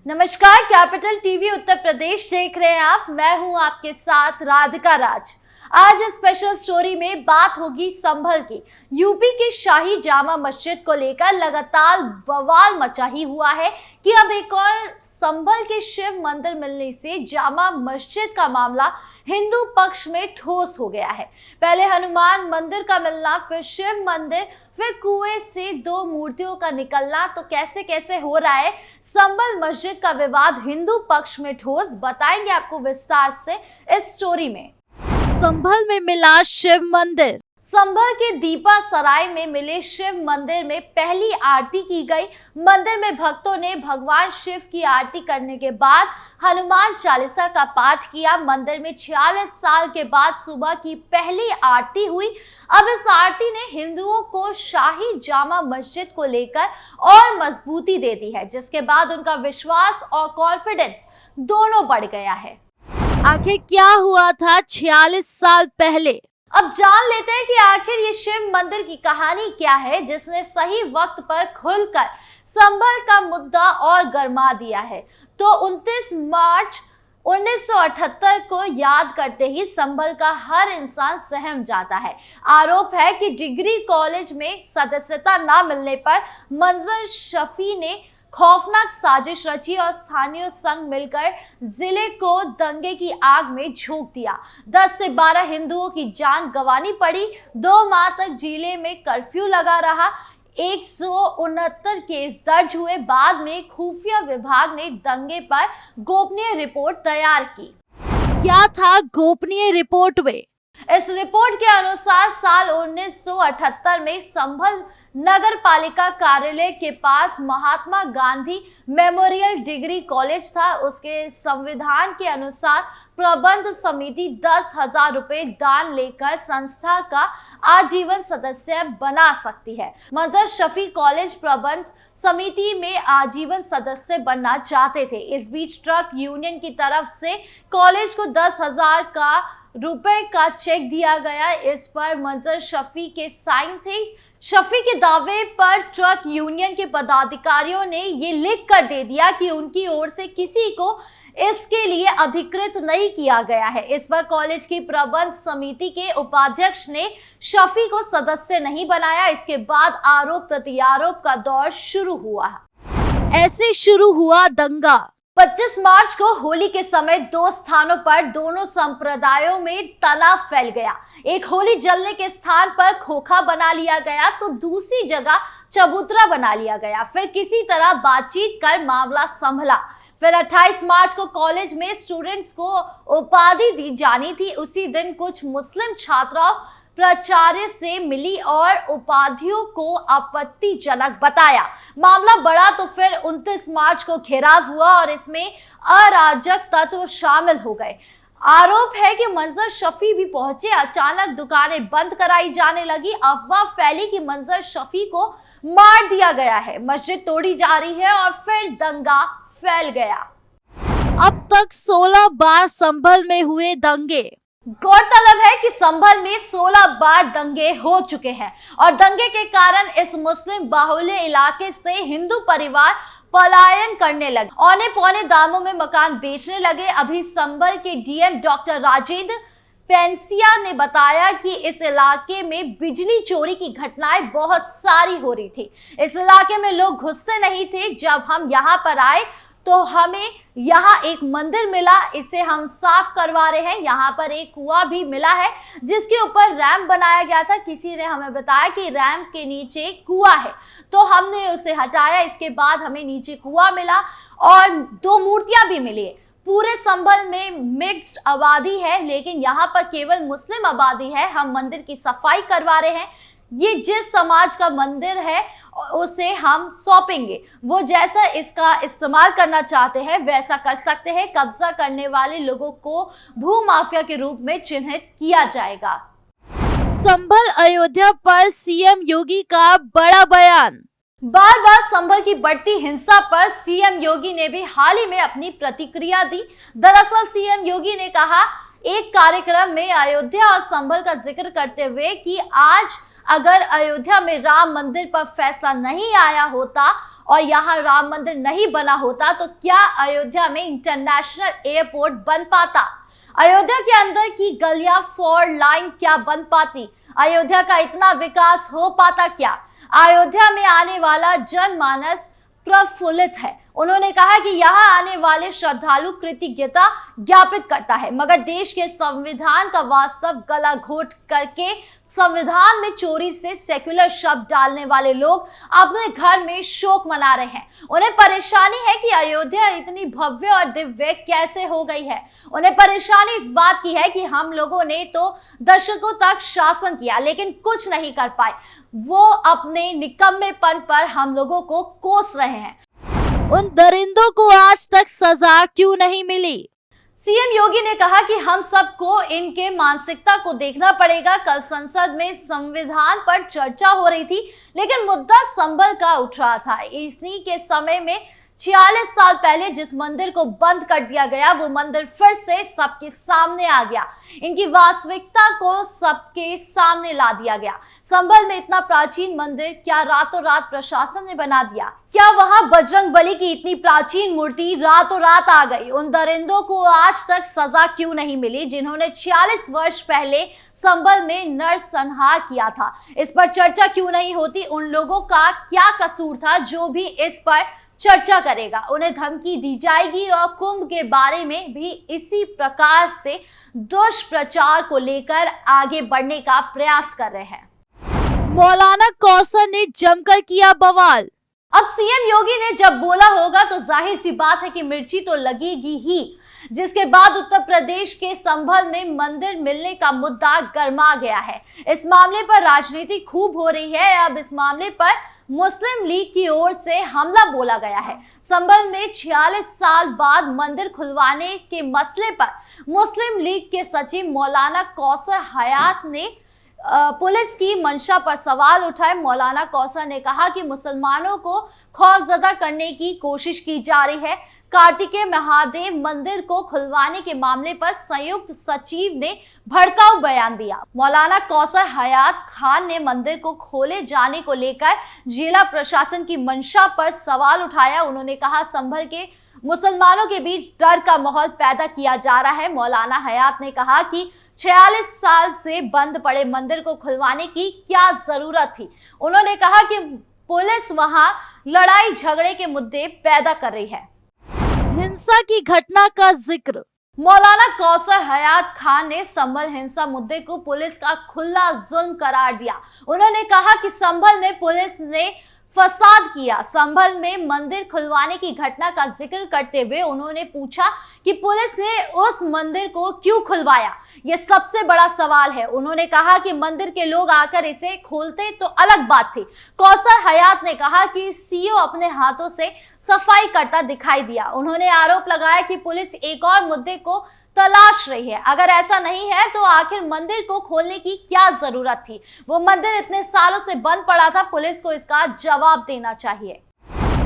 नमस्कार, capital TV Uttar Pradesh देख रहे हैं आप। मैं हूं आपके साथ राधिका राज। आज स्पेशल स्टोरी में बात होगी संभल की। यूपी की शाही जामा मस्जिद को लेकर लगातार बवाल मचा ही हुआ है कि अब एक और संभल के शिव मंदिर मिलने से जामा मस्जिद का मामला हिंदू पक्ष में ठोस हो गया है। पहले हनुमान मंदिर का मिलना, फिर शिव मंदिर, फिर कुएं से दो मूर्तियों का निकलना, तो कैसे कैसे हो रहा है संभल मस्जिद का विवाद हिंदू पक्ष में ठोस, बताएंगे आपको विस्तार से इस स्टोरी में। संभल में मिला शिव मंदिर। संभल के दीपा सराय में मिले शिव मंदिर में पहली आरती की गई। मंदिर में भक्तों ने भगवान शिव की आरती करने के बाद हनुमान चालीसा का पाठ किया। मंदिर में 46 साल के बाद सुबह की पहली आरती हुई। अब इस आरती ने हिंदुओं को शाही जामा मस्जिद को लेकर और मजबूती दे दी है, जिसके बाद उनका विश्वास और कॉन्फिडेंस दोनों बढ़ गया है। आखिर क्या हुआ था 46 साल पहले? अब जान लेते हैं कि आखिर ये शिव मंदिर की कहानी क्या है, जिसने सही वक्त पर खुलकर संभल का मुद्दा और गरमा दिया है। तो 29 मार्च 1978 को याद करते ही संभल का हर इंसान सहम जाता है। आरोप है कि डिग्री कॉलेज में सदस्यता न मिलने पर मंजर शफी ने खौफनाक साजिश रची और स्थानीय संघ मिलकर जिले को दंगे की आग में झोंक दिया। 10 से 12 हिंदुओं की जान गंवानी पड़ी। 2 माह तक जिले में कर्फ्यू लगा रहा। 169 केस दर्ज हुए। बाद में खुफिया विभाग ने दंगे पर गोपनीय रिपोर्ट तैयार की। क्या था गोपनीय रिपोर्ट में? इस रिपोर्ट के अनुसार साल 1978 में संभल नगर पालिका कार्यालय के पास Mahatma Gandhi memorial degree college था। उसके संविधान के अनुसार प्रबंध समिति 10,000 रुपए दान लेकर संस्था का आजीवन सदस्य बना सकती है। मंजर शफी कॉलेज प्रबंध समिति में आजीवन सदस्य बनना चाहते थे। इस बीच ट्रक यूनियन की तरफ से कॉलेज को 10,000 रुपए का चेक दिया गया। इस पर मंजर शफी के साइन थे। शफी के दावे पर ट्रक यूनियन के पदाधिकारियों ने ये लिख कर दे दिया कि उनकी ओर से किसी को इसके लिए अधिकृत नहीं किया गया है। इस पर कॉलेज की प्रबंध समिति के उपाध्यक्ष ने शफी को सदस्य नहीं बनाया। इसके बाद आरोप प्रत्यारोप का दौर शुरू हुआ। ऐसे शुरू हुआ दंगा। 25 मार्च को होली के समय 2 स्थानों पर दोनों संप्रदायों में तनाव फैल गया। एक होली जलने के स्थान पर खोखा बना लिया गया, तो दूसरी जगह चबूतरा बना लिया गया। फिर किसी तरह बातचीत कर मामला संभला। फिर 28 मार्च को कॉलेज में स्टूडेंट्स को उपाधि दी जानी थी। उसी दिन कुछ मुस्लिम छात्राओं प्राचार्य से मिली और उपाधियों को आपत्तिजनक बताया। मामला बढ़ा तो फिर 29 मार्च को घेराव हुआ और इसमें अराजक तत्व शामिल हो गए। आरोप है कि मंजर शफी भी पहुंचे। अचानक दुकानें बंद कराई जाने लगी। अफवाह फैली कि मंजर शफी को मार दिया गया है, मस्जिद तोड़ी जा रही है और फिर दंगा फैल गया। अब तक 16 बार संभल में हुए दंगे। गौरतलब है कि संभल में 16 बार दंगे हो चुके हैं और दंगे के कारण इस मुस्लिम बाहुल्य इलाके से हिंदू परिवार पलायन करने लगे। औने पौने दामों में मकान बेचने लगे। अभी संभल के डीएम डॉक्टर राजेंद्र पेंसिया ने बताया कि इस इलाके में बिजली चोरी की घटनाएं बहुत सारी हो रही थी। इस इलाके में लोग घुसते नहीं थे। जब हम यहाँ पर आए तो हमें यहाँ एक मंदिर मिला, इसे हम साफ करवा रहे हैं। यहाँ पर एक कुआं भी मिला है जिसके ऊपर रैंप बनाया गया था। किसी ने हमें बताया कि रैंप के नीचे कुआं है, तो हमने उसे हटाया। इसके बाद हमें नीचे कुआं मिला और 2 मूर्तियां भी मिली। पूरे संभल में मिक्स्ड आबादी है, लेकिन यहाँ पर केवल मुस्लिम आबादी है। हम मंदिर की सफाई करवा रहे हैं। ये जिस समाज का मंदिर है उसे हम सौंपेंगे। वो जैसा इसका इस्तेमाल करना चाहते हैं वैसा कर सकते हैं। कब्जा करने वाले लोगों को भूमाफिया के रूप में चिन्हित किया जाएगा। संभल अयोध्या पर सीएम योगी का बड़ा बयान। बार बार संभल की बढ़ती हिंसा पर सीएम योगी ने भी हाल ही में अपनी प्रतिक्रिया दी। दरअसल सीएम योगी ने कहा एक कार्यक्रम में अयोध्या और संभल का जिक्र करते हुए कि आज अगर अयोध्या में राम मंदिर पर फैसला नहीं आया होता और यहाँ राम मंदिर नहीं बना होता तो क्या अयोध्या में इंटरनेशनल एयरपोर्ट बन पाता? अयोध्या के अंदर की गलियां, 4 लाइन क्या बन पाती? अयोध्या का इतना विकास हो पाता क्या? अयोध्या में आने वाला जनमानस प्रफुल्लित है। उन्होंने कहा कि यहाँ आने वाले श्रद्धालु कृतज्ञता ज्ञापित करता है, मगर देश के संविधान का वास्तव गला घोट करके संविधान में चोरी से सेक्युलर शब्द डालने वाले लोग अपने घर में शोक मना रहे हैं। उन्हें परेशानी है कि अयोध्या इतनी भव्य और दिव्य कैसे हो गई है। उन्हें परेशानी इस बात की है कि हम लोगों ने तो दशकों तक शासन किया लेकिन कुछ नहीं कर पाए। वो अपने निकम्मेपन पर हम लोगों को कोस रहे हैं। उन दरिंदों को आज तक सजा क्यों नहीं मिली? सीएम योगी ने कहा कि हम सबको इनके मानसिकता को देखना पड़ेगा। कल संसद में संविधान पर चर्चा हो रही थी, लेकिन मुद्दा संभल का उठ रहा था। इसी के समय में 46 साल पहले जिस मंदिर को बंद कर दिया गया, वो मंदिर फिर से सबके सामने आ गया। इनकी वास्तविकता को सबके सामने ला दिया गया। संभल में इतना प्राचीन मंदिर क्या रातों रात प्रशासन ने बना दिया? क्या वहां बजरंगबली की इतनी प्राचीन मूर्ति रातों रात आ गई? उन दरिंदों को आज तक सजा क्यों नहीं मिली जिन्होंने 46 वर्ष पहले संभल में नरसंहार किया था? इस पर चर्चा क्यों नहीं होती? उन लोगों का क्या कसूर था जो भी इस पर चर्चा करेगा? उन्हें धमकी दी जाएगी और कुंभ के बारे में भी इसी प्रकार से दुष्प्रचार को लेकर आगे बढ़ने का प्रयास कर रहे हैं। मौलाना कौसर ने जमकर किया बवाल। अब सीएम योगी ने जब बोला होगा तो जाहिर सी बात है कि मिर्ची तो लगेगी ही, जिसके बाद उत्तर प्रदेश के संभल में मंदिर मिलने का मुद्दा गर्मा गया है। इस मामले पर राजनीति खूब हो रही है। अब इस मामले पर मुस्लिम लीग की ओर से हमला बोला गया है। संभल में 46 साल बाद मंदिर खुलवाने के मसले पर मुस्लिम लीग के सचिव मौलाना कौसर हयात ने पुलिस की मंशा पर सवाल उठाए। मौलाना कौसर ने कहा कि मुसलमानों को खौफजदा करने की कोशिश की जा रही है। कार्तिकेय महादेव मंदिर को खुलवाने के मामले पर संयुक्त सचिव ने भड़काऊ बयान दिया। मौलाना कौसर हयात खान ने मंदिर को खोले जाने को लेकर जिला प्रशासन की मंशा पर सवाल उठाया। उन्होंने कहा संभल के मुसलमानों के बीच डर का माहौल पैदा किया जा रहा है। मौलाना हयात ने कहा कि 46 साल से बंद पड़े मंदिर को खुलवाने की क्या जरूरत थी। उन्होंने कहा कि पुलिस वहां लड़ाई झगड़े के मुद्दे पैदा कर रही है। हिंसा की घटना का जिक्र। मौलाना कौसर हयात खान ने संभल हिंसा मुद्दे को पुलिस का खुला जुल्म करार दिया। उन्होंने कहा कि संभल में पुलिस ने फसाद किया। संभल में मंदिर खुलवाने की घटना का जिक्र करते हुए उन्होंने पूछा कि पुलिस ने उस मंदिर को क्यों खुलवाया? यह सबसे बड़ा सवाल है। उन्होंने कहा कि मंदिर के लोग आकर इसे खोलते तो अलग बात थी। कौसर हयात ने कहा कि सीओ अपने हाथों से सफाई करता दिखाई दिया। उन्होंने आरोप लगाया कि पुलिस एक और मुद्दे को तलाश रही है। अगर ऐसा नहीं है तो आखिर मंदिर को खोलने की क्या जरूरत थी? वो मंदिर इतने सालों से बंद पड़ा था। पुलिस को इसका जवाब देना चाहिए।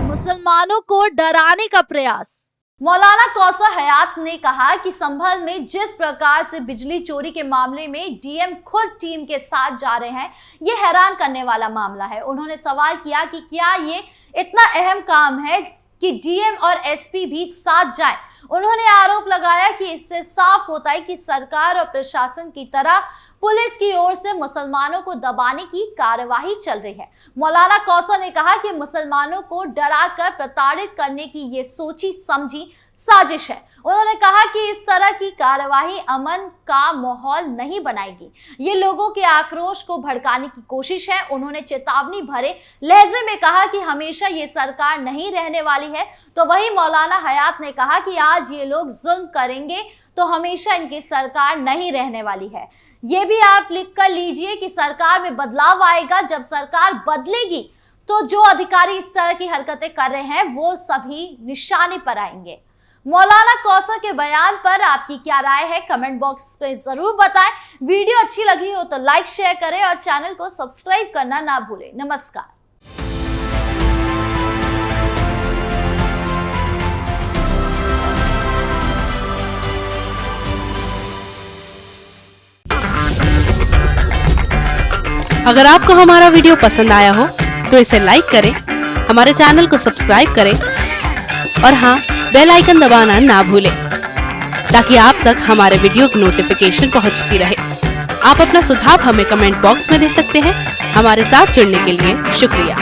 मुसलमानों को डराने का प्रयास। मौलाना कौसर हयात ने कहा कि संभल में जिस प्रकार से बिजली चोरी के मामले में डीएम खुद टीम के साथ जा रहे हैं, ये हैरान करने वाला मामला है। उन्होंने सवाल किया कि क्या ये इतना अहम काम है कि डीएम और एसपी भी साथ जाएं। उन्होंने आरोप लगाया कि इससे साफ होता है कि सरकार और प्रशासन की तरह पुलिस की ओर से मुसलमानों को दबाने की कार्यवाही चल रही है। मौलाना कौसर ने कहा कि मुसलमानों को डराकर प्रताड़ित करने की ये सोची समझी साजिश है। उन्होंने कहा कि इस तरह की कार्यवाही अमन का माहौल नहीं बनाएगी। ये लोगों के आक्रोश को भड़काने की कोशिश है। उन्होंने चेतावनी भरे लहजे में कहा कि हमेशा ये सरकार नहीं रहने वाली है। तो वही मौलाना हयात ने कहा कि आज ये लोग जुल्म करेंगे तो हमेशा इनकी सरकार नहीं रहने वाली है। ये भी आप लिख कर लीजिए कि सरकार में बदलाव आएगा। जब सरकार बदलेगी तो जो अधिकारी इस तरह की हरकतें कर रहे हैं वो सभी निशाने पर आएंगे। मौलाना कौसर के बयान पर आपकी क्या राय है? कमेंट बॉक्स पे जरूर बताएं। वीडियो अच्छी लगी हो तो लाइक शेयर करें और चैनल को सब्सक्राइब करना ना भूलें। नमस्कार। अगर आपको हमारा वीडियो पसंद आया हो तो इसे लाइक करें, हमारे चैनल को सब्सक्राइब करें और हाँ, बेल आइकन दबाना ना भूलें ताकि आप तक हमारे वीडियो की नोटिफिकेशन पहुंचती रहे। आप अपना सुझाव हमें कमेंट बॉक्स में दे सकते हैं। हमारे साथ जुड़ने के लिए शुक्रिया।